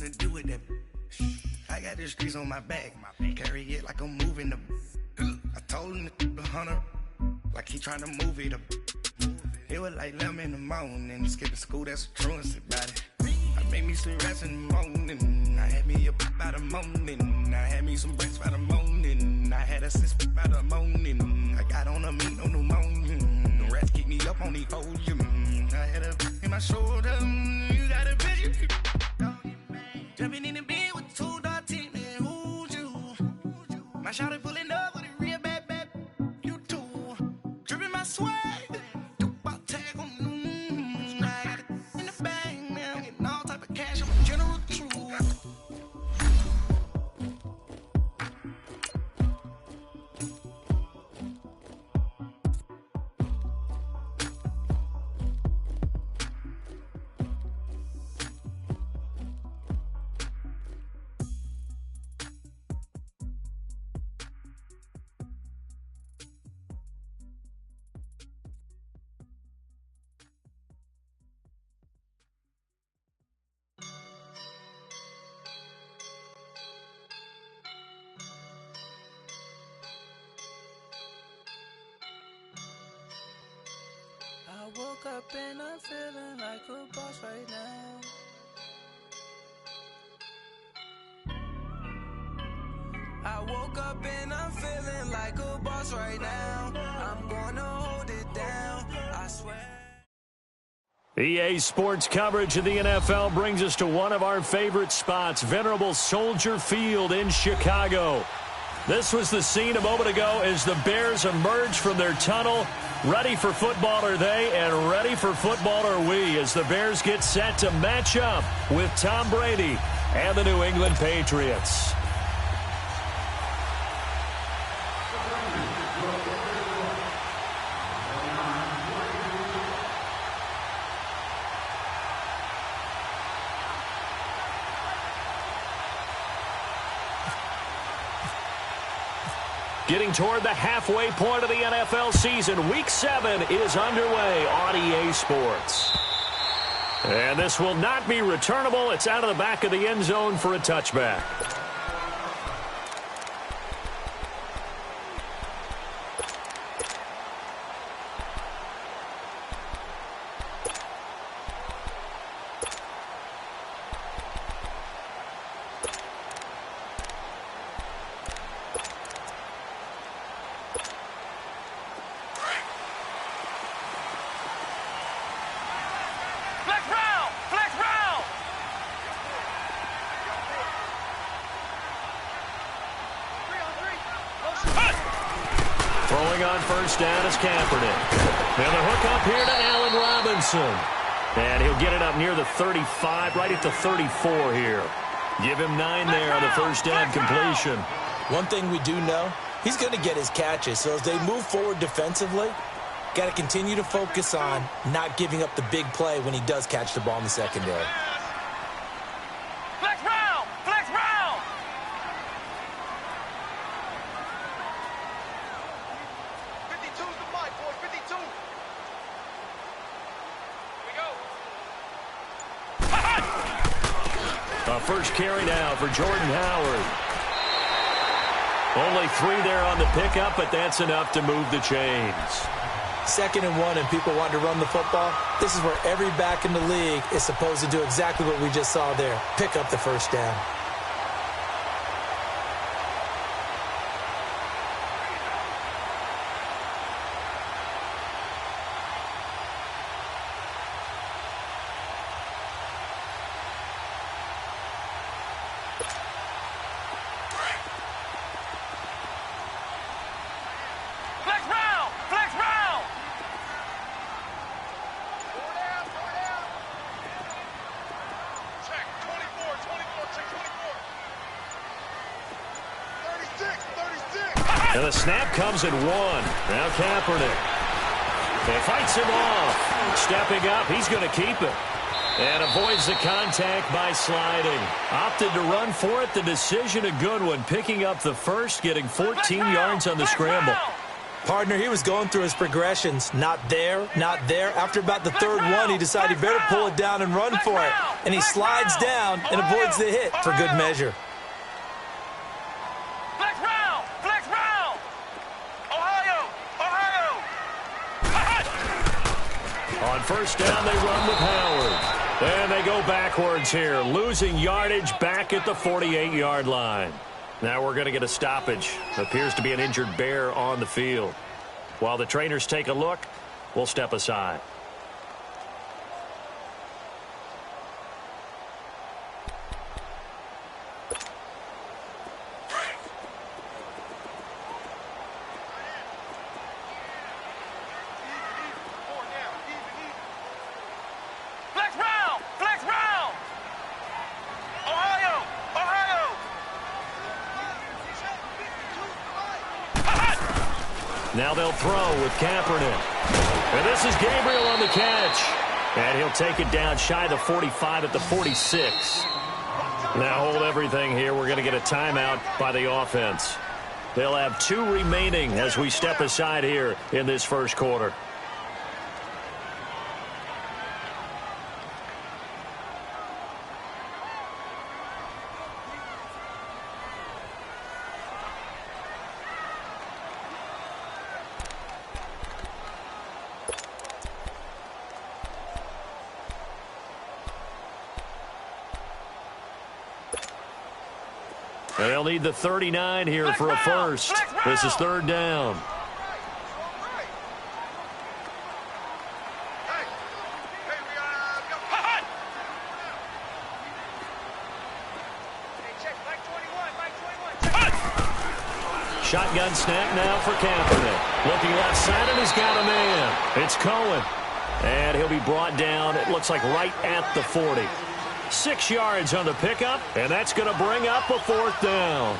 to do with that. I got the streets on my back. Carry it like I'm moving the. I told him the hunter, like he trying to move it up. It was like 11 in the morning, skipping school, that's a truancy about it. I made me some rats in the morning. I had me a pop by the morning. I had me some breaks by the morning. I had a six by the morning. I got on a meat on the morning. The rats keep me up on the podium. I had a in my shoulder. You got a bitch. Jumping in the bed with 2 dark teeth, man. Who's you? My shawty pulling up with a real bad. You too. Dripping my swag. I woke up and I'm feeling like a boss right now. I woke up and I'm feeling like a boss right now. I'm gonna hold it down, I swear. EA Sports coverage of the NFL brings us to one of our favorite spots, Venerable Soldier Field in Chicago. This was the scene a moment ago as the Bears emerged from their tunnel. Ready for football are they, and ready for football are we, as the Bears get set to match up with Tom Brady and the New England Patriots. Getting toward the halfway point of the NFL season, Week 7 is underway on EA Sports. And this will not be returnable. It's out of the back of the end zone for a touchback. Throwing on first down is Kaepernick. And the hook up here to Allen Robinson. And he'll get it up near the 35, right at the 34 here. Give him 9 there on the first down completion. One thing we do know, he's going to get his catches. So as they move forward defensively, got to continue to focus on not giving up the big play when he does catch the ball in the secondary. First carry now for Jordan Howard. Only 3 there on the pickup, but that's enough to move the chains. 2nd and 1 and people want to run the football. This is where every back in the league is supposed to do exactly what we just saw there. Pick up the first down. And the snap comes at 1. Now Kaepernick. And fights him off. Stepping up, he's going to keep it. And avoids the contact by sliding. Opted to run for it. The decision a good one. Picking up the first, getting 14 yards on the scramble. Partner, he was going through his progressions. Not there, not there. After about the third one, he decided he better pull it down and run for it. And he slides down and avoids the hit for good measure. Flex round! Flex round! Ohio! On first down, they run with Howard. And they go backwards here, losing yardage back at the 48-yard line. Now we're going to get a stoppage. Appears to be an injured Bear on the field. While the trainers take a look, we'll step aside. Now they'll throw with Kaepernick. And this is Gabriel on the catch. And he'll take it down shy of the 45 at the 46. Now hold everything here. We're going to get a timeout by the offense. They'll have 2 remaining as we step aside here in this first quarter. And they'll need the 39 here for a first. This is third down. Shotgun snap now for Kaepernick. Looking left side, and he's got a man. It's Cohen. And he'll be brought down, it looks like right at the 40. 6 yards on the pickup, and that's going to bring up a fourth down.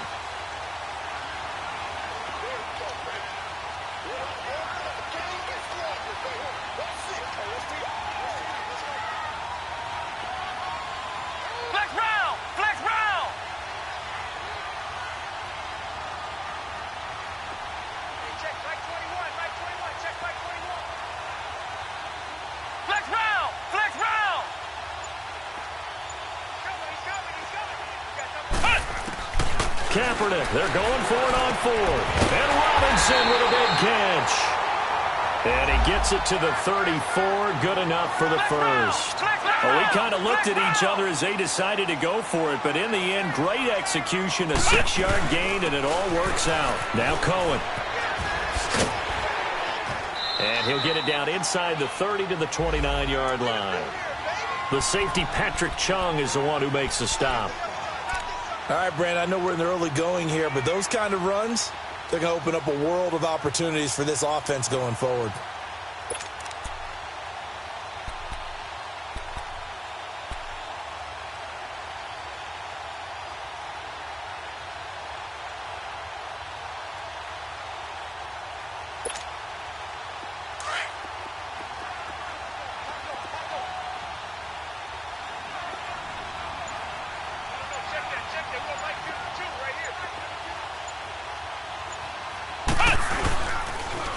Kaepernick, they're going for it on 4. And Robinson with a big catch. And he gets it to the 34. Good enough for the first. Well, we kind of looked at each other as they decided to go for it. But in the end, great execution, a 6-yard gain, and it all works out. Now Cohen. And he'll get it down inside the 30 to the 29-yard line. The safety, Patrick Chung, is the one who makes the stop. All right, Brand, I know we're in the early going here, but those kind of runs, they're going to open up a world of opportunities for this offense going forward.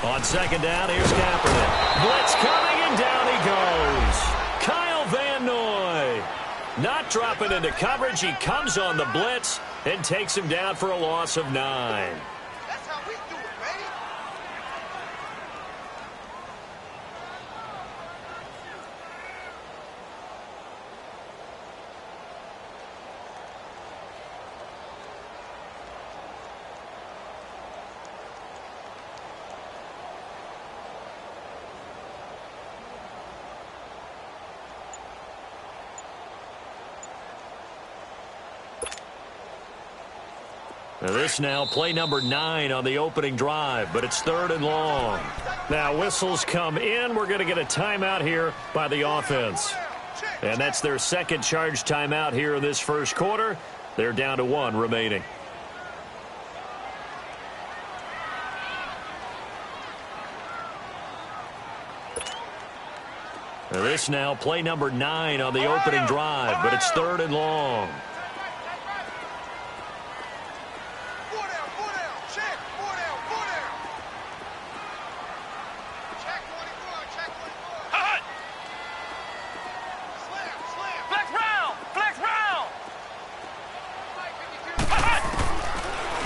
On second down, here's Kaepernick. Blitz coming, and down he goes. Kyle Van Noy. Not dropping into coverage. He comes on the blitz and takes him down for a loss of 9. That's how we do it, baby. This now play number 9 on the opening drive, but it's 3rd and long. Now whistles come in. We're going to get a timeout here by the offense. And that's their second charge timeout here in this first quarter. They're down to 1 remaining. This now play number 9 on the opening drive, but it's 3rd and long.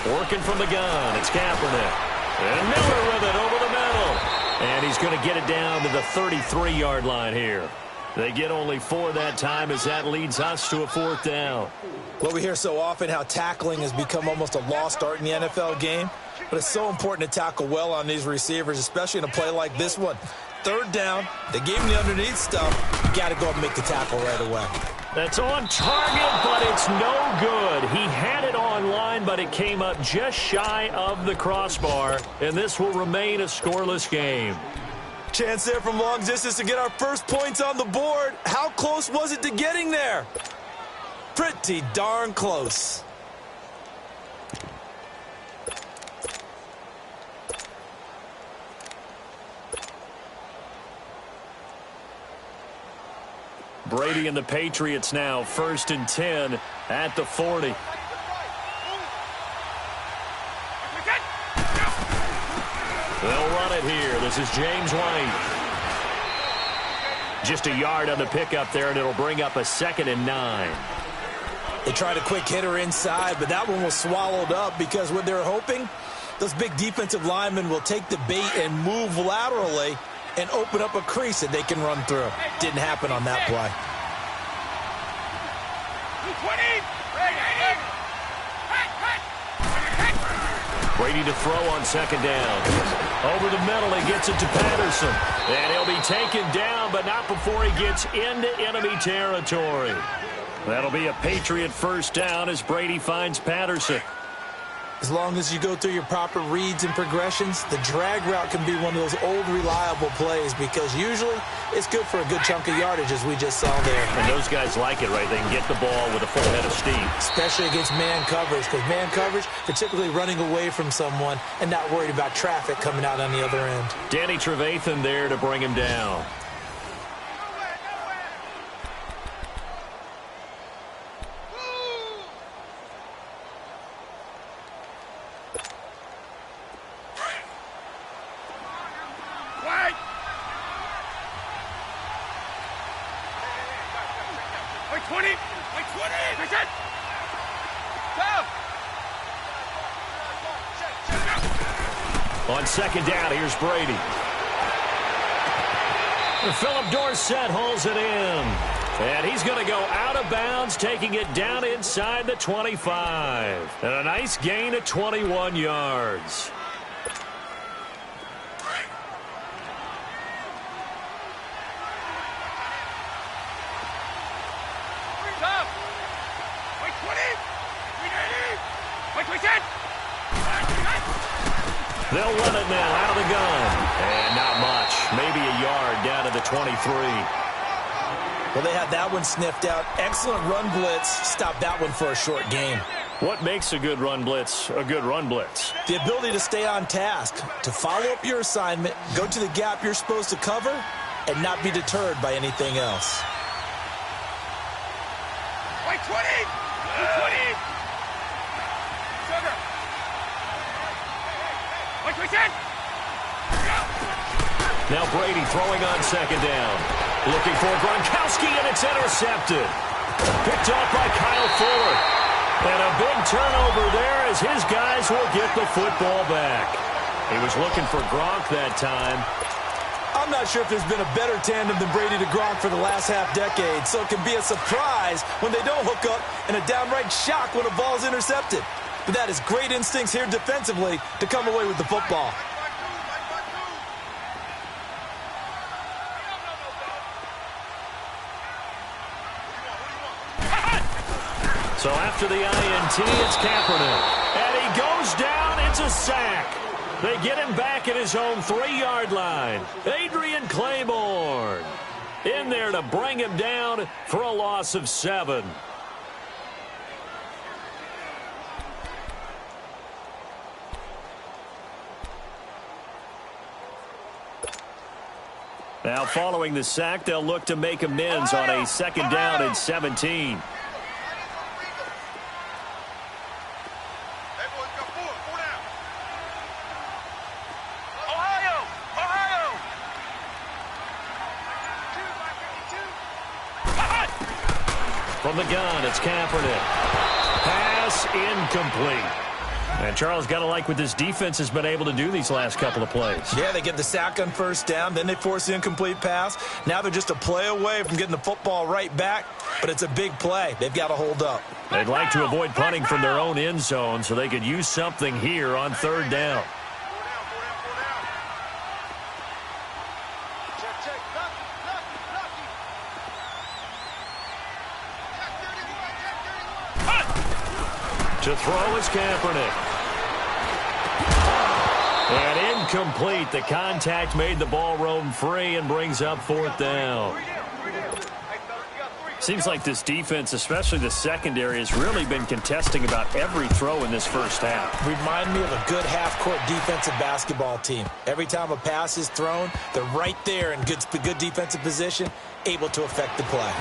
Working from the gun, it's Kaepernick. And Miller with it over the middle. And he's going to get it down to the 33-yard line here. They get only 4 that time as that leads us to a 4th down. Well, we hear so often how tackling has become almost a lost art in the NFL game. But it's so important to tackle well on these receivers, especially in a play like this one. 3rd down, they gave him the underneath stuff. You got to go up and make the tackle right away. That's on target, but it's no good. He had it on line, but it came up just shy of the crossbar, and this will remain a scoreless game. Chance there from long distance to get our first points on the board. How close was it to getting there? Pretty darn close. Brady and the Patriots now 1st and 10 at the 40. They'll run it here. This is James White. Just a yard on the pickup there, and it'll bring up a 2nd and 9. They tried a quick hitter inside, but that one was swallowed up because what they're hoping, those big defensive linemen will take the bait and move laterally and open up a crease that they can run through. Didn't happen on that play. Brady to throw on 2nd down. Over the middle, he gets it to Patterson. And he'll be taken down, but not before he gets into enemy territory. That'll be a Patriot 1st down as Brady finds Patterson. As long as you go through your proper reads and progressions, the drag route can be one of those old reliable plays because usually it's good for a good chunk of yardage as we just saw there. And those guys like it, right? They can get the ball with a full head of steam. Especially against man coverage because man coverage, particularly running away from someone and not worried about traffic coming out on the other end. Danny Trevathan there to bring him down. On 2nd down, here's Brady. Philip Dorsett holds it in. And he's going to go out of bounds, taking it down inside the 25. And a nice gain of 21 yards. They'll run it now out of the gun. And not much. Maybe a yard down to the 23. Well, they had that one sniffed out. Excellent run blitz. Stopped that one for a short gain. What makes a good run blitz a good run blitz? The ability to stay on task, to follow up your assignment, go to the gap you're supposed to cover, and not be deterred by anything else. White 20! 20! Sugar! Now Brady throwing on 2nd down. Looking for Gronkowski, and it's intercepted. Picked off by Kyle Fuller. And a big turnover there as his guys will get the football back. He was looking for Gronk that time. I'm not sure if there's been a better tandem than Brady to Gronk for the last half-decade, so it can be a surprise when they don't hook up and a downright shock when a ball is intercepted. But that is great instincts here defensively to come away with the football. So after the INT, it's Kaepernick. And he goes down. It's a sack. They get him back at his own 3-yard line. Adrian Claiborne in there to bring him down for a loss of 7. Now following the sack, they'll look to make amends on a 2nd down and 17. From the gun, it's Kaepernick. Pass incomplete. And Charles, got to like what this defense has been able to do these last couple of plays. Yeah, they get the sack on first down, then they force the incomplete pass. Now they're just a play away from getting the football right back, but it's a big play. They've got to hold up. They'd like to avoid punting from their own end zone so they could use something here on third down. To throw is Kaepernick. And incomplete. The contact made the ball roam free and brings up fourth down. Seems like this defense, especially the secondary, has really been contesting about every throw in this first half. Remind me of a good half-court defensive basketball team. Every time a pass is thrown, they're right there in good defensive position, able to affect the play.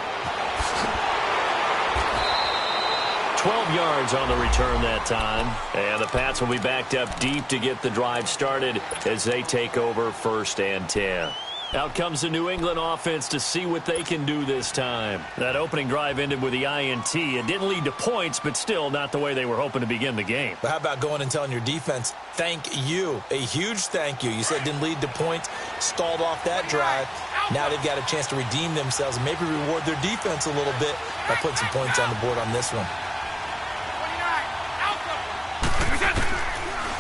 12 yards on the return that time. And the Pats will be backed up deep to get the drive started as they take over 1st and 10. Out comes the New England offense to see what they can do this time. That opening drive ended with the INT. It didn't lead to points, but still not the way they were hoping to begin the game. But how about going and telling your defense, thank you, a huge thank you. You said it didn't lead to points, stalled off that drive. Now they've got a chance to redeem themselves and maybe reward their defense a little bit by putting some points on the board on this one.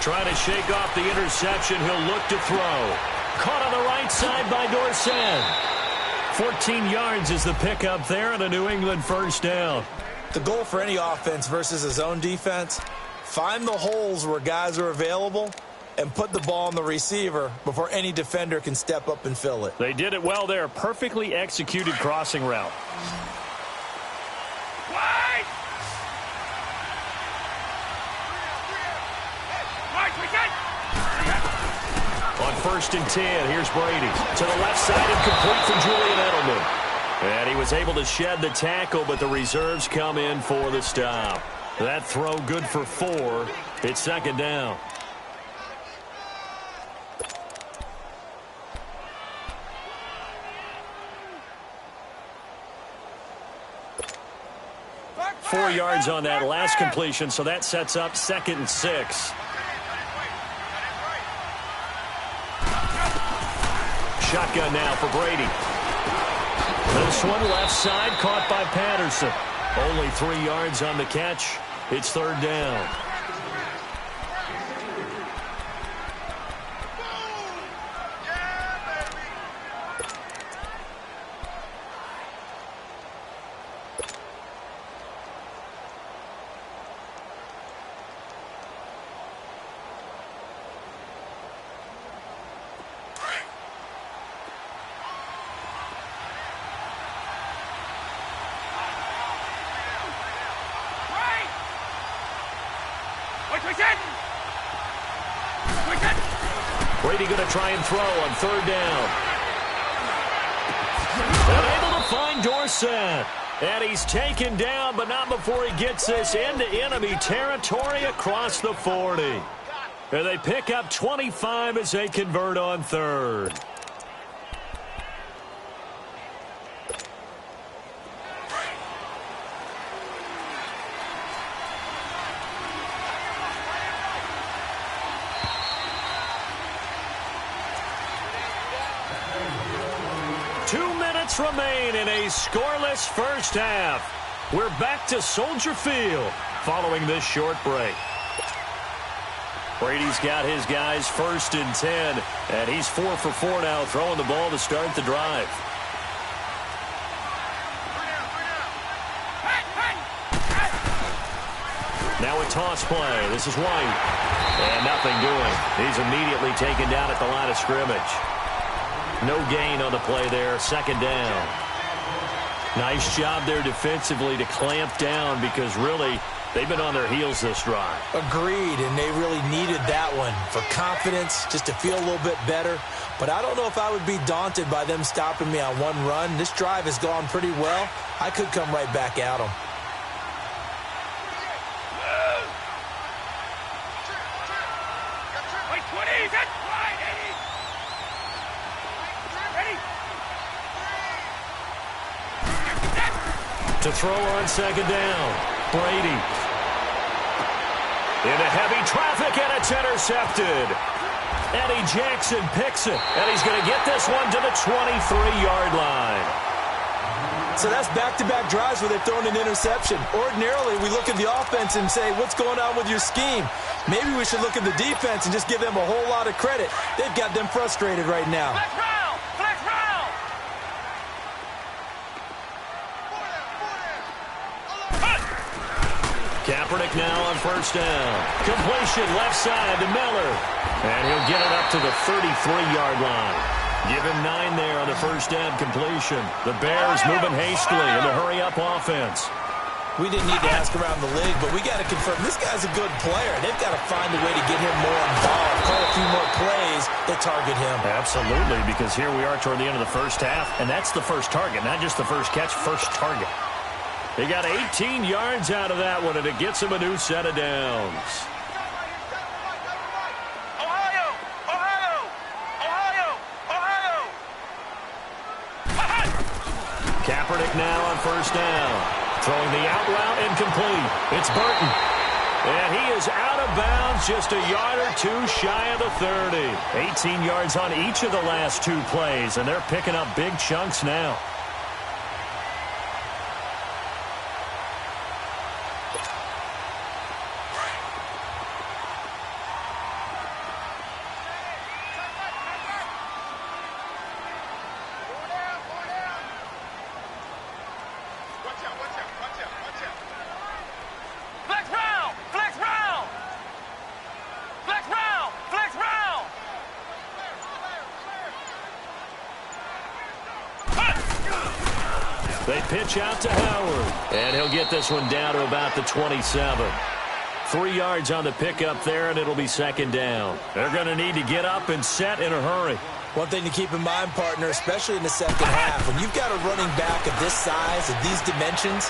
Trying to shake off the interception. He'll look to throw. Caught on the right side by Dorsett. 14 yards is the pickup there and a New England first down. The goal for any offense versus his own defense, find the holes where guys are available and put the ball on the receiver before any defender can step up and fill it. They did it well there. Perfectly executed crossing route. On 1st and 10, here's Brady. To the left side and complete for Julian Edelman. And he was able to shed the tackle, but the reserves come in for the stop. That throw good for 4. It's 2nd down. Four yards on that last completion, so that sets up 2nd and 6. Shotgun now for Brady. This one left side caught by Patterson. Only 3 yards on the catch. It's 3rd down. Brady going to try and throw on 3rd down. And able to find Dorsett. And he's taken down, but not before he gets this into enemy territory across the 40. And they pick up 25 as they convert on 3rd. Remain in a scoreless first half. We're back to Soldier Field following this short break. Brady's got his guys 1st and 10, and he's 4 for 4 now, throwing the ball to start the drive. Now a toss play. This is White. And nothing doing. He's immediately taken down at the line of scrimmage. No gain on the play there. 2nd down. Nice job there defensively to clamp down because really they've been on their heels this drive. Agreed, and they really needed that one for confidence, just to feel a little bit better. But I don't know if I would be daunted by them stopping me on one run. This drive has gone pretty well. I could come right back at them. To throw on 2nd down, Brady. Into heavy traffic, and it's intercepted. Eddie Jackson picks it, and he's going to get this one to the 23-yard line. So that's back-to-back drives where they've thrown an interception. Ordinarily, we look at the offense and say, what's going on with your scheme? Maybe we should look at the defense and just give them a whole lot of credit. They've got them frustrated right now. Flex round! Flex round! Kaepernick now on first down. Completion left side to Miller. And he'll get it up to the 33-yard line. Give him 9 there on the first down completion. The Bears moving hastily in the hurry-up offense. We didn't need to ask around the league, but we got to confirm this guy's a good player. They've got to find a way to get him more involved, call a few more plays that target him. Absolutely, because here we are toward the end of the first half, and that's the first target, not just the first catch, first target. They got 18 yards out of that one, and it gets him a new set of downs. Kaepernick now on first down. Throwing the out route incomplete. It's Burton. And he is out of bounds just a yard or two shy of the 30. 18 yards on each of the last 2 plays, and they're picking up big chunks now. They pitch out to Howard, and he'll get this one down to about the 27. 3 yards on the pickup there, and it'll be second down. They're going to need to get up and set in a hurry. One thing to keep in mind, partner, especially in the second half, when you've got a running back of this size, of these dimensions,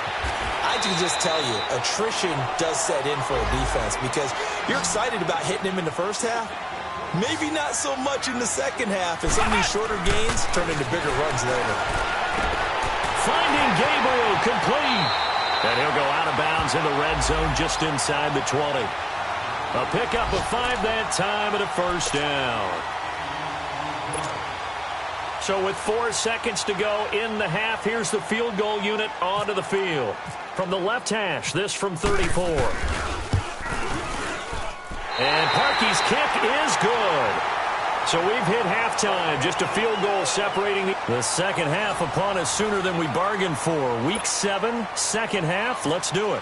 I can just tell you, attrition does set in for a defense because you're excited about hitting him in the first half. Maybe not so much in the second half, and some of these shorter gains turn into bigger runs later. Finding Gabriel complete. And he'll go out of bounds in the red zone just inside the 20. A pickup of 5 that time and a first down. So with 4 seconds to go in the half, here's the field goal unit onto the field. From the left hash, this from 34. And Parkey's kick is good. So we've hit halftime, just a field goal separating the second half upon us sooner than we bargained for. Week 7, second half, let's do it.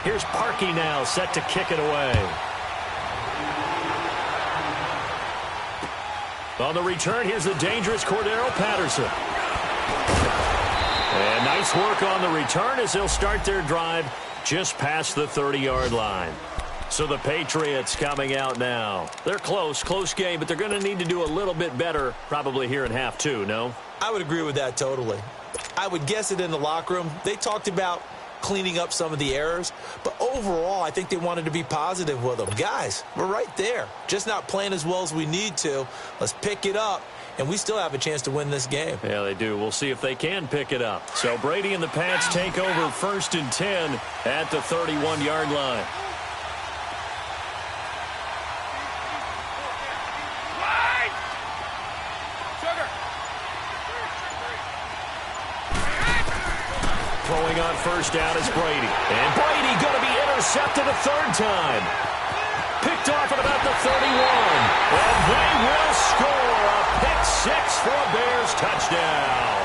Here's Parkey now, set to kick it away. On the return, here's the dangerous Cordero Patterson. And nice work on the return as they'll start their drive just past the 30-yard line. So the Patriots coming out now. They're close game, but they're going to need to do a little bit better probably here in half 2, no? I would agree with that totally. I would guess it in the locker room. They talked about cleaning up some of the errors, but overall I think they wanted to be positive with them. Guys, we're right there. Just not playing as well as we need to. Let's pick it up, and we still have a chance to win this game. Yeah, they do. We'll see if they can pick it up. So Brady and the Pats take over 1st and 10 at the 31-yard line. Throwing on first down is Brady. And Brady going to be intercepted a 3rd time. Picked off at about the 31. And they will score a pick 6 for a Bears touchdown.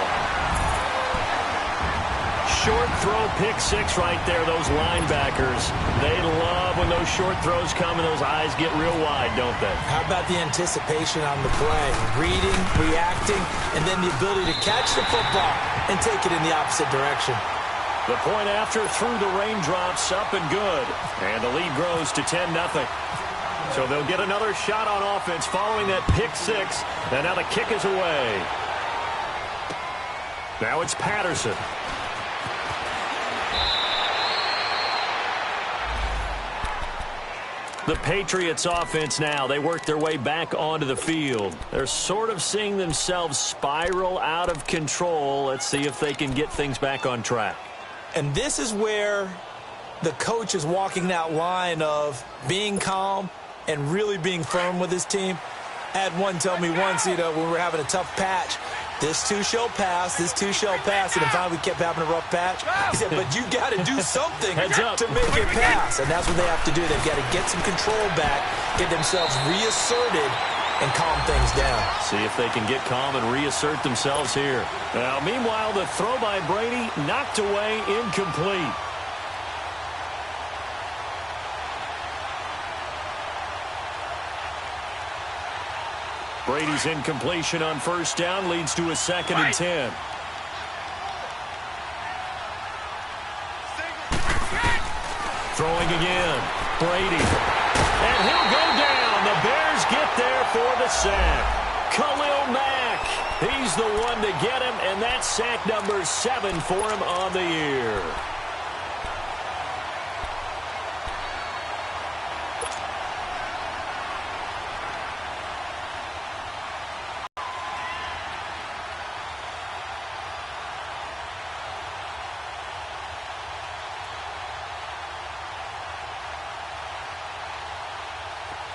Short throw pick 6 right there. Those linebackers, they love when those short throws come and those eyes get real wide, don't they? How about the anticipation on the play? Reading, reacting, and then the ability to catch the football and take it in the opposite direction. The point after through the raindrops, up and good. And the lead grows to 10-0. So they'll get another shot on offense following that pick 6. And now the kick is away. Now it's Patterson. The Patriots offense now, they work their way back onto the field. They're sort of seeing themselves spiral out of control. Let's see if they can get things back on track. And this is where the coach is walking that line of being calm and really being firm with his team. I had one tell me once, when we were having a tough patch, this too shall pass, this too shall pass, and finally we kept having a rough patch. He said, but you got to do something to make it pass, and that's what they have to do. They've got to get some control back, get themselves reasserted, and calm things down. See if they can get calm and reassert themselves here. Now, meanwhile, the throw by Brady knocked away, incomplete. Brady's incompletion on first down leads to a 2nd and 10. Throwing again. Brady. And he'll go down. The Bears get there for the sack. Khalil Mack. He's the one to get him, and that's sack number 7 for him on the year.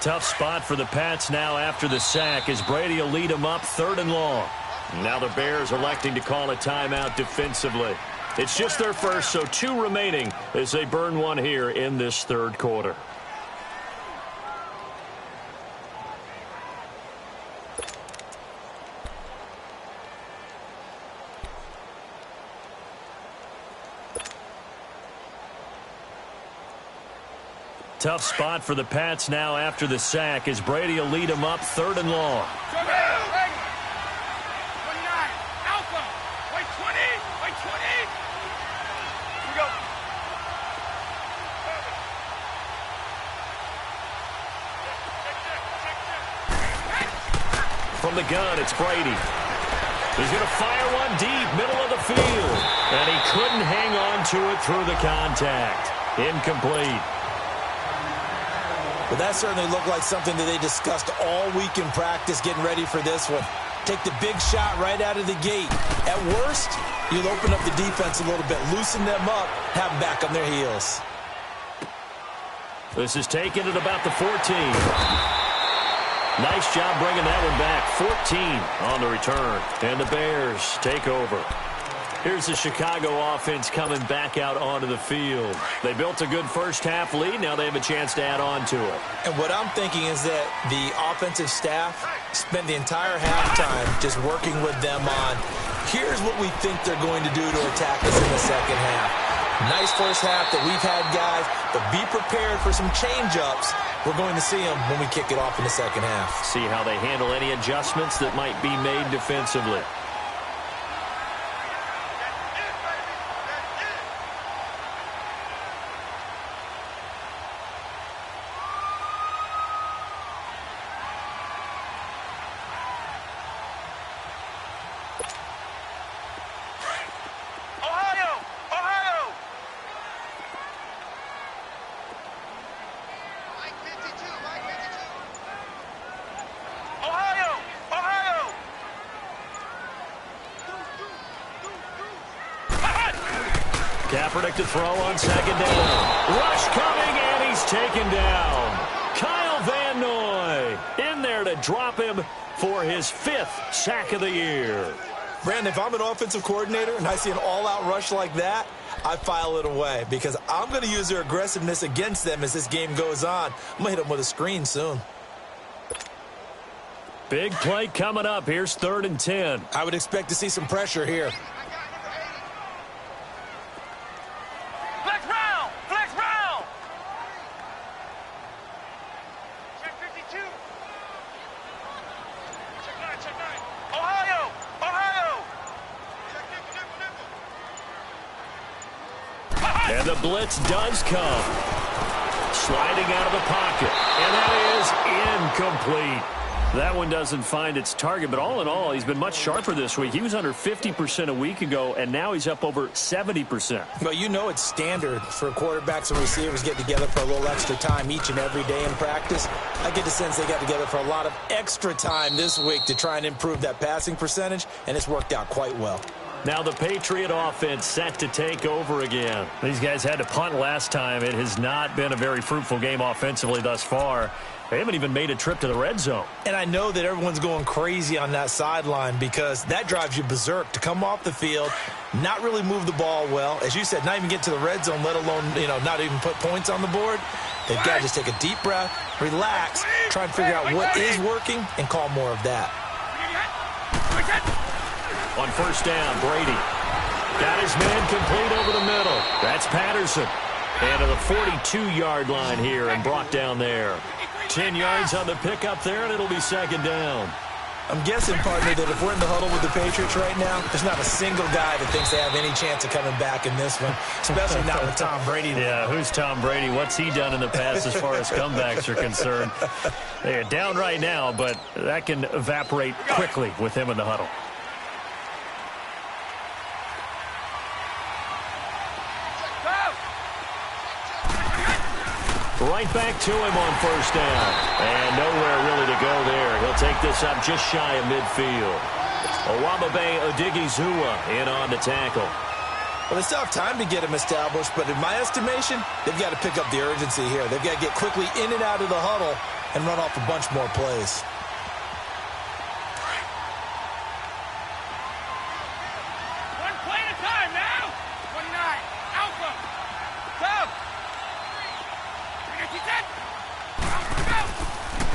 Tough spot for the Pats now after the sack as Brady will lead them up 3rd and long. Now the Bears electing to call a timeout defensively. It's just their first, so 2 remaining as they burn one here in this 3rd quarter. Tough spot for the Pats now after the sack as Brady will lead them up 3rd and long. 29, Alpha, wait 20, wait 20. Here we go. From the gun, it's Brady. He's going to fire one deep, middle of the field. And he couldn't hang on to it through the contact. Incomplete. But that certainly looked like something that they discussed all week in practice getting ready for this one. Take the big shot right out of the gate. At worst, you'll open up the defense a little bit, loosen them up, have them back on their heels. This is taken at about the 14. Nice job bringing that one back. 14 on the return. And the Bears take over. Here's the Chicago offense coming back out onto the field. They built a good first-half lead. Now they have a chance to add on to it. And what I'm thinking is that the offensive staff spent the entire halftime just working with them on, here's what we think they're going to do to attack us in the second half. Nice first half that we've had, guys, but be prepared for some change-ups. We're going to see them when we kick it off in the second half. See how they handle any adjustments that might be made defensively. Kaepernick to throw on second down. Rush coming, and he's taken down. Kyle Van Noy in there to drop him for his 5th sack of the year. Brandon, if I'm an offensive coordinator and I see an all-out rush like that, I file it away because I'm going to use their aggressiveness against them as this game goes on. I'm going to hit them with a screen soon. Big play coming up. Here's 3rd and 10. I would expect to see some pressure here. And the blitz does come. Sliding out of the pocket. And that is incomplete. That one doesn't find its target, but all in all, he's been much sharper this week. He was under 50% a week ago, and now he's up over 70%. Well, you know it's standard for quarterbacks and receivers get together for a little extra time each and every day in practice. I get the sense they got together for a lot of extra time this week to try and improve that passing percentage, and it's worked out quite well. Now the Patriot offense set to take over again. These guys had to punt last time. It has not been a very fruitful game offensively thus far. They haven't even made a trip to the red zone. And I know that everyone's going crazy on that sideline because that drives you berserk to come off the field, not really move the ball well. As you said, not even get to the red zone, let alone, not even put points on the board. They've got to just take a deep breath, relax, try and figure out what is working, and call more of that. On first down, Brady got his man complete over the middle. That's Patterson. And to the 42-yard line here and brought down there. 10 yards on the pickup there, and it'll be second down. I'm guessing, partner, that if we're in the huddle with the Patriots right now, there's not a single guy that thinks they have any chance of coming back in this one, especially not with Tom Brady. Yeah, who's Tom Brady? What's he done in the past as far as comebacks are concerned? They're down right now, but that can evaporate quickly with him in the huddle. Right back to him on first down. And nowhere really to go there. He'll take this up just shy of midfield. Owamabe Odigizua in on the tackle. Well, they still have time to get him established, but in my estimation, they've got to pick up the urgency here. They've got to get quickly in and out of the huddle and run off a bunch more plays. One play at a time now. 29. Alpha. Go.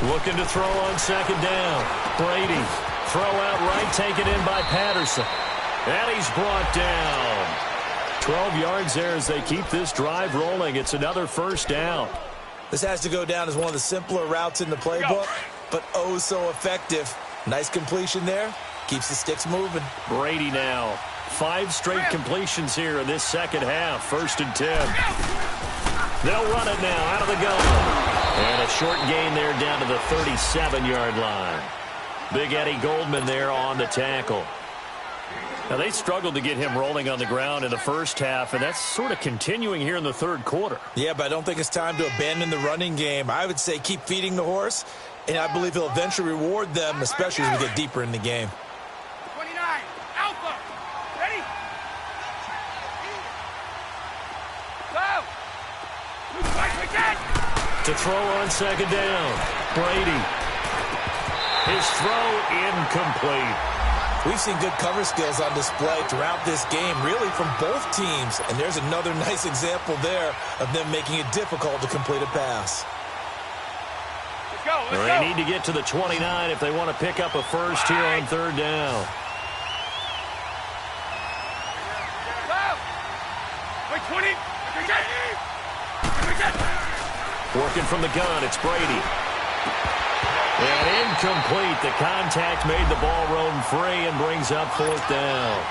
Looking to throw on second down. Brady. Throw out right, taken in by Patterson. And he's brought down. 12 yards there as they keep this drive rolling. It's another first down. This has to go down as one of the simpler routes in the playbook, but oh so effective. Nice completion there. Keeps the sticks moving. Brady now. 5 straight completions here in this second half. 1st and 10. They'll run it now out of the gun. And a short gain there down to the 37-yard line. Big Eddie Goldman there on the tackle. Now, they struggled to get him rolling on the ground in the first half, and that's sort of continuing here in the third quarter. Yeah, but I don't think it's time to abandon the running game. I would say keep feeding the horse, and I believe he'll eventually reward them, especially as we get deeper in the game. 29. Alpha. Ready? Go. To throw on second down. Brady. His throw incomplete. We've seen good cover skills on display throughout this game, really from both teams. And there's another nice example there of them making it difficult to complete a pass. Let's go. They need to get to the 29 if they want to pick up a first here on third down. Wait, 20. Working from the gun, it's Brady. And incomplete. The contact made the ball roam free and brings up 4th down.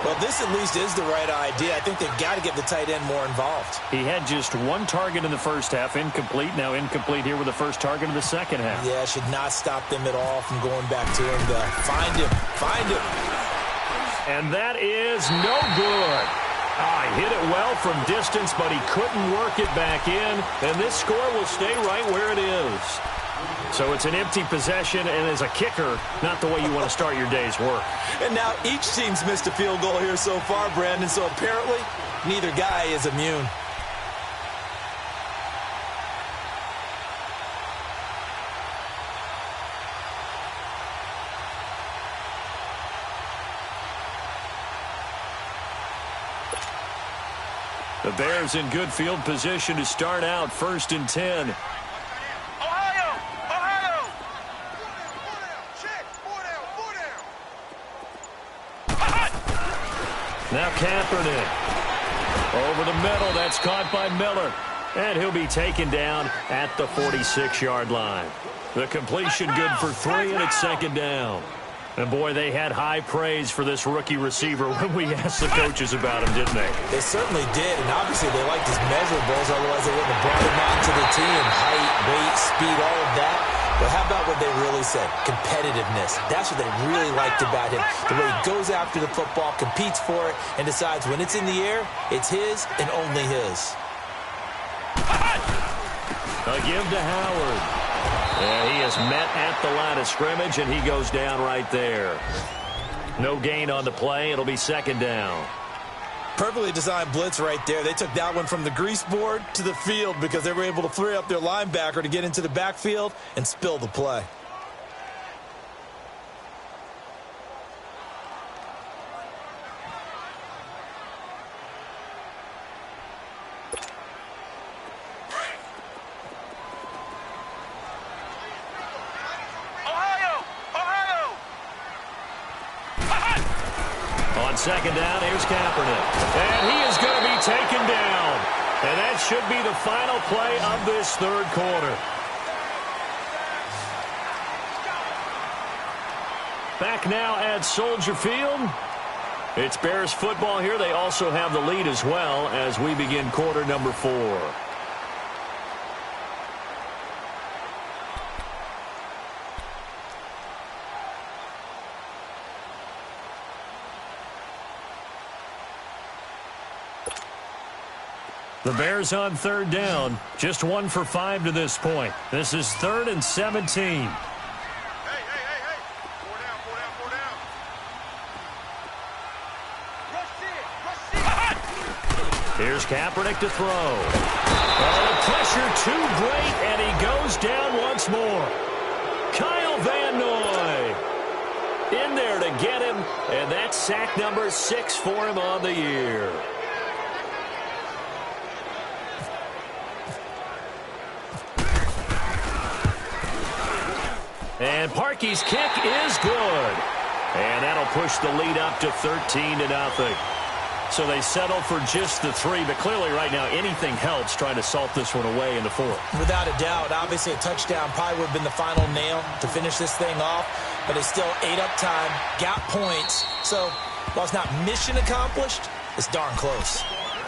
Well, this at least is the right idea. I think they've got to get the tight end more involved. He had just 1 target in the first half, incomplete. Now incomplete here with the first target in the second half. Yeah, should not stop them at all from going back to him to find him. Find him. And that is no good. He hit it well from distance, but he couldn't work it back in. And this score will stay right where it is. So it's an empty possession, and as a kicker, not the way you want to start your day's work. And now each team's missed a field goal here so far, Brandon, so apparently neither guy is immune. The Bears in good field position to start out 1st and 10. Ohio! Now Kaepernick. Over the middle. That's caught by Miller. And he'll be taken down at the 46-yard line. The completion good for 3, and it's 2nd down. And, boy, they had high praise for this rookie receiver when we asked the coaches about him, didn't they? They certainly did, and obviously they liked his measurables, otherwise they wouldn't have brought him onto the team. Height, weight, speed, all of that. But how about what they really said? Competitiveness. That's what they really liked about him. The way he goes after the football, competes for it, and decides when it's in the air, it's his and only his. A give to Howard. And he is met at the line of scrimmage, and he goes down right there. No gain on the play. It'll be second down. Perfectly designed blitz right there. They took that one from the grease board to the field because they were able to free up their linebacker to get into the backfield and spill the play. Second down, here's Kaepernick. And he is going to be taken down. And that should be the final play of this third quarter. Back now at Soldier Field. It's Bears football here. They also have the lead as well as we begin quarter number 4. The Bears on third down, just 1 for 5 to this point. This is 3rd and 17. Hey. 4 down. Rush it. Here's Kaepernick to throw. Oh, the pressure too great, and he goes down once more. Kyle Van Noy in there to get him, and that's sack number 6 for him on the year. And Parkey's kick is good. And that'll push the lead up to 13-0. So they settle for just the 3, but clearly right now anything helps trying to salt this one away in the 4th. Without a doubt, obviously a touchdown probably would have been the final nail to finish this thing off, but it's still ate up time, got points. So while it's not mission accomplished, it's darn close.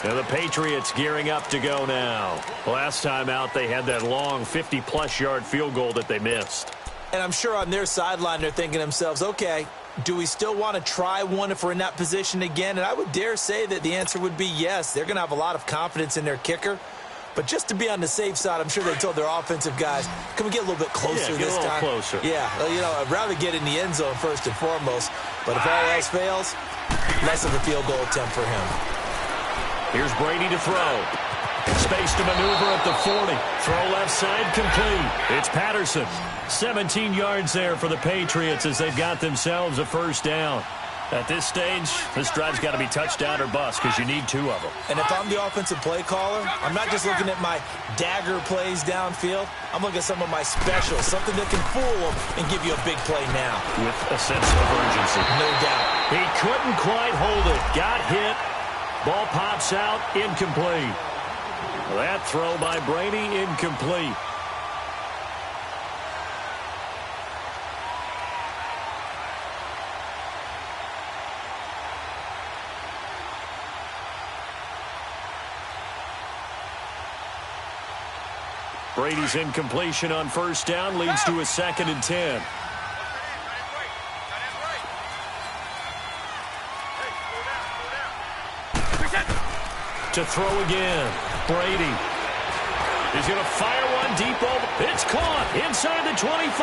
Now the Patriots gearing up to go now. Last time out they had that long 50-plus yard field goal that they missed. And I'm sure on their sideline they're thinking to themselves, okay, do we still want to try one if we're in that position again? And I would dare say that the answer would be yes. They're going to have a lot of confidence in their kicker. But just to be on the safe side, I'm sure they told their offensive guys, can we get a little bit closer this time? Get a little closer. Yeah, you know, I'd rather get in the end zone first and foremost. But if all else fails, less of a field goal attempt for him. Here's Brady to throw. Space to maneuver at the 40. Throw left side complete. It's Patterson. 17 yards there for the Patriots as they've got themselves a first down. At this stage, this drive's got to be touchdown or bust because you need 2 of them. And if I'm the offensive play caller, I'm not just looking at my dagger plays downfield. I'm looking at some of my specials, something that can fool them and give you a big play now. With a sense of urgency. No doubt. He couldn't quite hold it. Got hit. Ball pops out. Incomplete. That throw by Brady, incomplete. Brady's incompletion on first down leads to a 2nd and 10. To throw again. Brady. He's going to fire one deep over. It's caught inside the 25.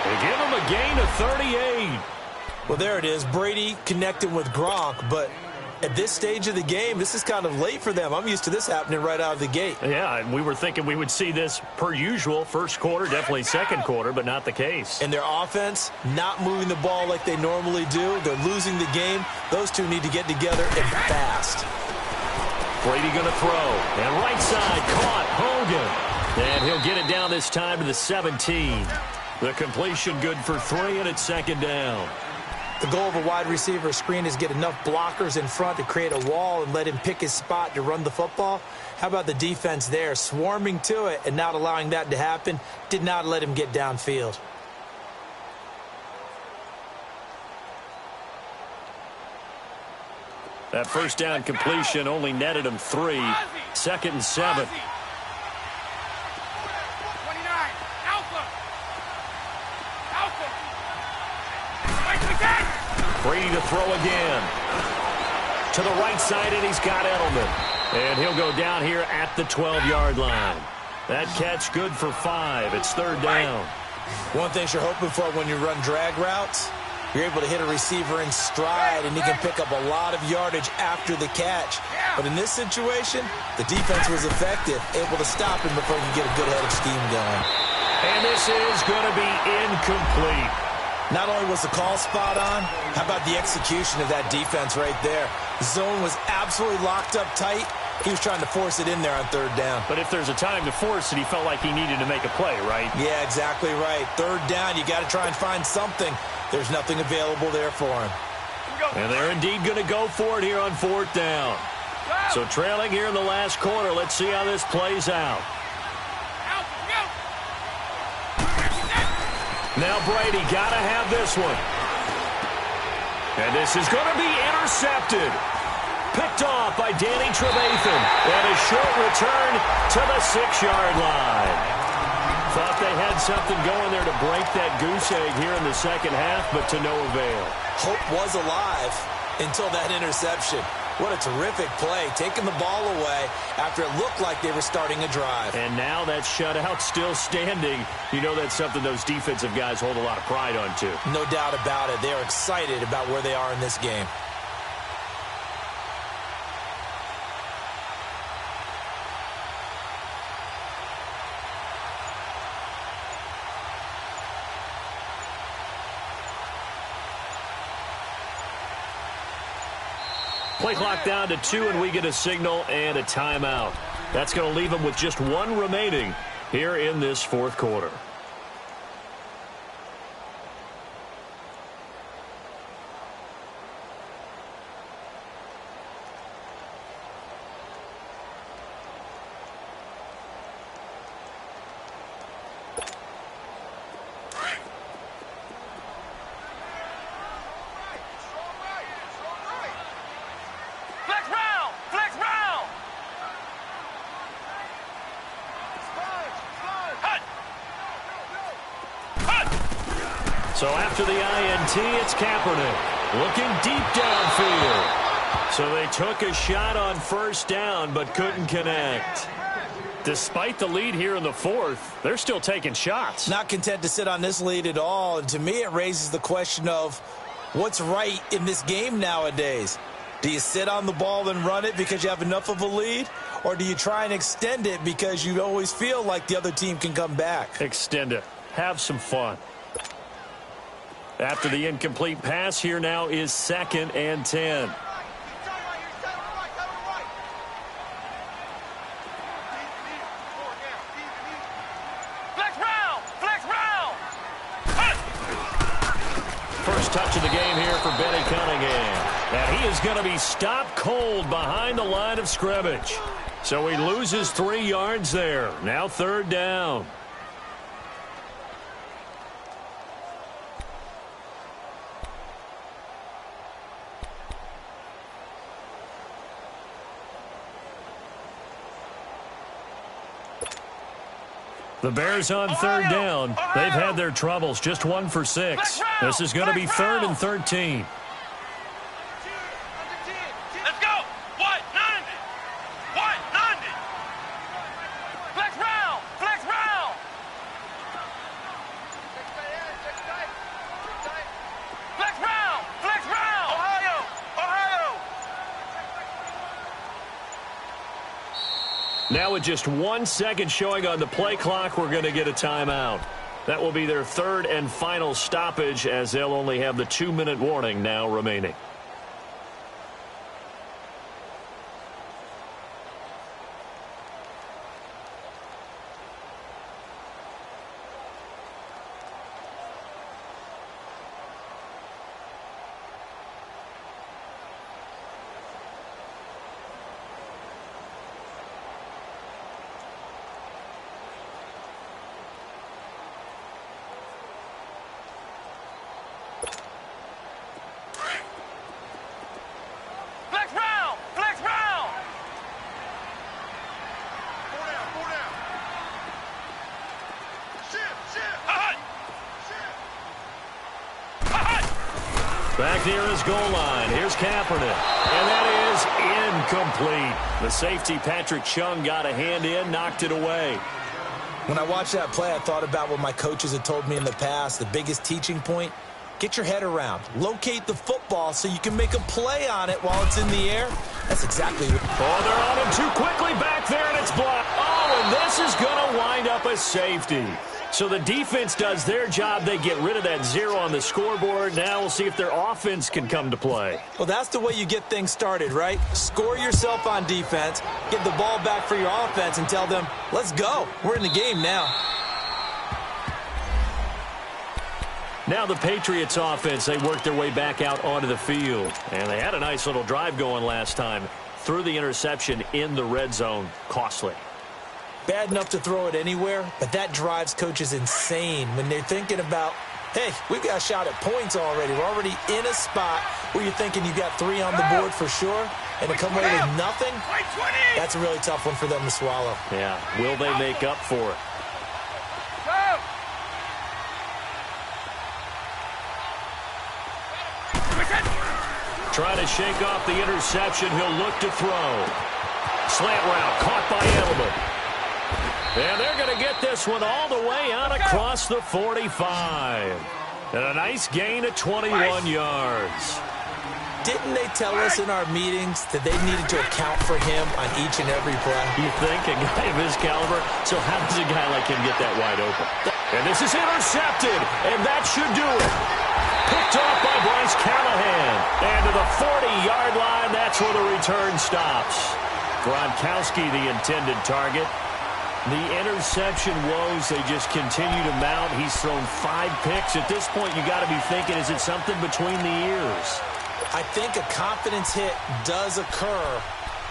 They give him a gain of 38. Well, there it is. Brady connecting with Gronk, but at this stage of the game, this is kind of late for them. I'm used to this happening right out of the gate. Yeah, and we were thinking we would see this per usual. First quarter, definitely second quarter, but not the case. And their offense not moving the ball like they normally do. They're losing the game. Those two need to get together and fast. Brady going to throw. And right side, caught. Hogan. And he'll get it down this time to the 17. The completion good for 3, and it's 2nd down. The goal of a wide receiver screen is get enough blockers in front to create a wall and let him pick his spot to run the football. How about the defense there, swarming to it and not allowing that to happen? Did not let him get downfield. That first down completion only netted him 3. 2nd and 7. 29. Alpha. Brady to throw again. To the right side, and he's got Edelman. And he'll go down here at the 12-yard line. That catch good for 5. It's 3rd down. One thing you're hoping for when you run drag routes, You're able to hit a receiver in stride, and he can pick up a lot of yardage after the catch. But in this situation, the defense was effective, able to stop him before he could get a good head of steam going. And this is going to be incomplete. Not only was the call spot on, how about the execution of that defense right there? The zone was absolutely locked up tight. He was trying to force it in there on third down. But if there's a time to force it, he felt like he needed to make a play, right? Yeah, exactly right. Third down, you got to try and find something. There's nothing available there for him. And they're indeed going to go for it here on fourth down. So trailing here in the last quarter, let's see how this plays out. Now Brady got to have this one. And this is going to be intercepted. Picked off by Danny Trevathan. And a short return to the 6-yard line. Thought they had something going there to break that goose egg here in the second half, but to no avail. Hope was alive until that interception. What a terrific play, taking the ball away after it looked like they were starting a drive. And now that shutout still standing. You know that's something those defensive guys hold a lot of pride on, too. No doubt about it. They're excited about where they are in this game. Play clock down to 2, and we get a signal and a timeout. That's going to leave them with just 1 remaining here in this fourth quarter. So after the INT, it's Kaepernick looking deep downfield. So they took a shot on first down but couldn't connect. Despite the lead here in the fourth, they're still taking shots. Not content to sit on this lead at all. And to me, it raises the question of what's right in this game nowadays. Do you sit on the ball and run it because you have enough of a lead? Or do you try and extend it because you always feel like the other team can come back? Extend it. Have some fun. After the incomplete pass, here now is 2nd and 10. First touch of the game here for Benny Cunningham. And he is going to be stopped cold behind the line of scrimmage. So he loses 3 yards there. Now 3rd down. The Bears on 3rd down. They've had their troubles. Just 1 for 6. This is going to be 3rd and 13. Let's go. What? 90. What? 90. Flex round. Flex round. Flex round. Flex round. Ohio. Ohio. Now with just 1 second showing on the play clock, we're going to get a timeout. That will be their 3rd and final stoppage, as they'll only have the 2-minute warning now remaining. Back near his goal line. Here's Kaepernick. And that is incomplete. The safety, Patrick Chung, got a hand in, knocked it away. When I watched that play, I thought about what my coaches had told me in the past. The biggest teaching point, get your head around, locate the football so you can make a play on it while it's in the air. That's exactly what... Oh, they're on him too quickly back there, and it's blocked. Oh, and this is going to wind up a safety. So the defense does their job. They get rid of that 0 on the scoreboard. Now we'll see if their offense can come to play. Well, that's the way you get things started, right? Score yourself on defense, get the ball back for your offense, and tell them, let's go. We're in the game now. Now the Patriots offense, they work their way back out onto the field. And they had a nice little drive going last time. Threw the interception in the red zone. Costly. Bad enough to throw it anywhere, but that drives coaches insane when they're thinking about, hey, we've got a shot at points already. We're already in a spot where you're thinking you've got 3 on the board for sure, and to come away with nothing, that's a really tough one for them to swallow. Yeah, will they make up for it? Trying to shake off the interception. He'll look to throw. Slant route caught by Edelman. And they're going to get this one all the way out across the 45. And a nice gain of 21 yards. Didn't they tell us in our meetings that they needed to account for him on each and every play? You think? A guy of his caliber? So how does a guy like him get that wide open? And this is intercepted, and that should do it. Picked off by Bryce Callahan. And to the 40-yard line, that's where the return stops. Gronkowski, the intended target. The interception woes, they just continue to mount. He's thrown 5 picks. At this point, you got to be thinking, is it something between the ears? I think a confidence hit does occur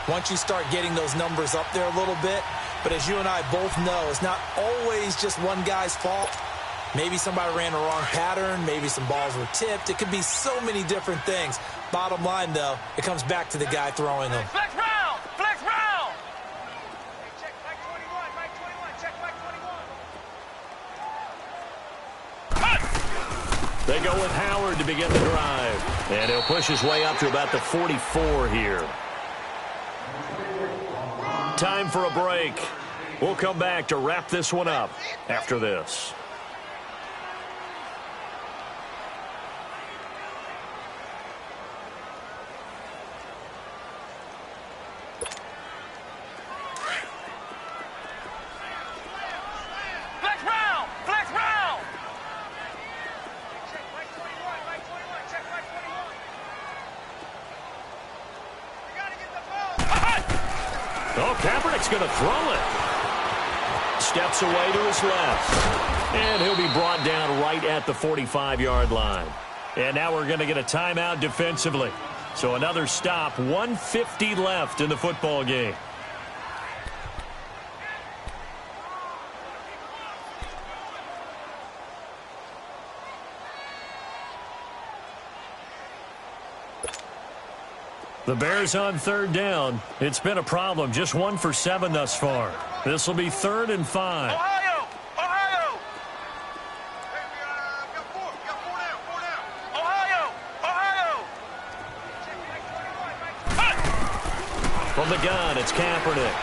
once you start getting those numbers up there a little bit. But as you and I both know, it's not always just one guy's fault. Maybe somebody ran a wrong pattern. Maybe some balls were tipped. It could be so many different things. Bottom line, though, it comes back to the guy throwing them. Flex round! Flex round! Check back 21, back 21, check back 21. They go with Howard to begin the drive. And he'll push his way up to about the 44 here. Time for a break. We'll come back to wrap this one up after this. Oh, Kaepernick's going to throw it. Steps away to his left. And he'll be brought down right at the 45-yard line. And now we're going to get a timeout defensively. So another stop, 1:50 left in the football game. The Bears on 3rd down. It's been a problem. Just 1 for 7 thus far. This will be 3rd and 5. Ohio! Ohio! Hey, we got 4 down. Ohio! Ohio! From the gun, it's Kaepernick.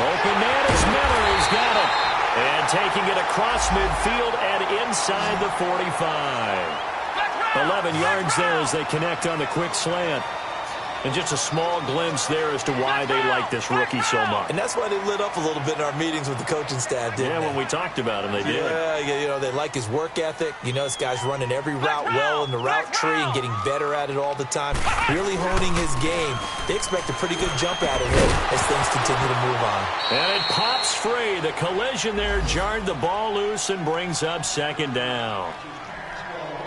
Open man is Miller. He's got it. And taking it across midfield and inside the 45. 11 yards there as they connect on the quick slant. And just a small glimpse there as to why they like this rookie so much. And that's why they lit up a little bit in our meetings with the coaching staff, didn't they? Yeah, when we talked about him, they did. Yeah, you know, they like his work ethic. You know, this guy's running every route well in the route tree and getting better at it all the time. Really honing his game. They expect a pretty good jump out of him as things continue to move on. And it pops free. The collision there jarred the ball loose and brings up 2nd down.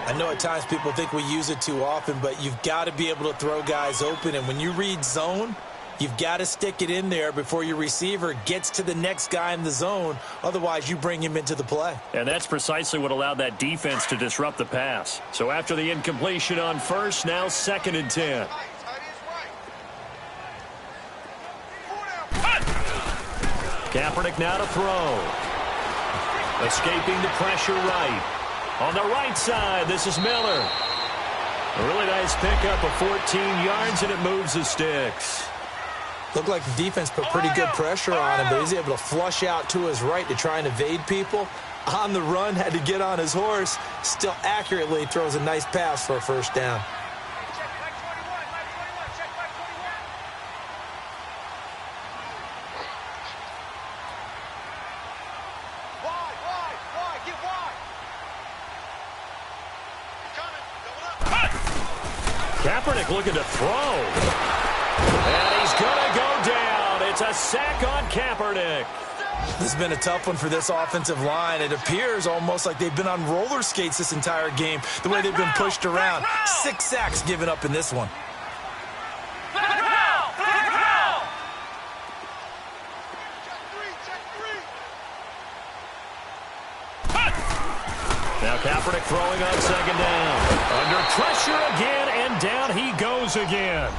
I know at times people think we use it too often, but you've got to be able to throw guys open. And when you read zone, you've got to stick it in there before your receiver gets to the next guy in the zone. Otherwise, you bring him into the play. And that's precisely what allowed that defense to disrupt the pass. So after the incompletion on 1st, now 2nd and 10. Kaepernick now to throw. Escaping the pressure right. On the right side, this is Miller. A really nice pickup of 14 yards, and it moves the sticks. Looked like the defense put pretty good pressure on him, but he's able to flush out to his right to try and evade people. On the run, had to get on his horse. Still accurately throws a nice pass for a first down. Check back 21, back 21, check back 21. Wide, get wide. Kaepernick looking to throw. And he's going to go down. It's a sack on Kaepernick. This has been a tough one for this offensive line. It appears almost like they've been on roller skates this entire game, the way they've been pushed around. 6 sacks given up in this one. Now Kaepernick throwing on second down. Under pressure again, and down he goes again.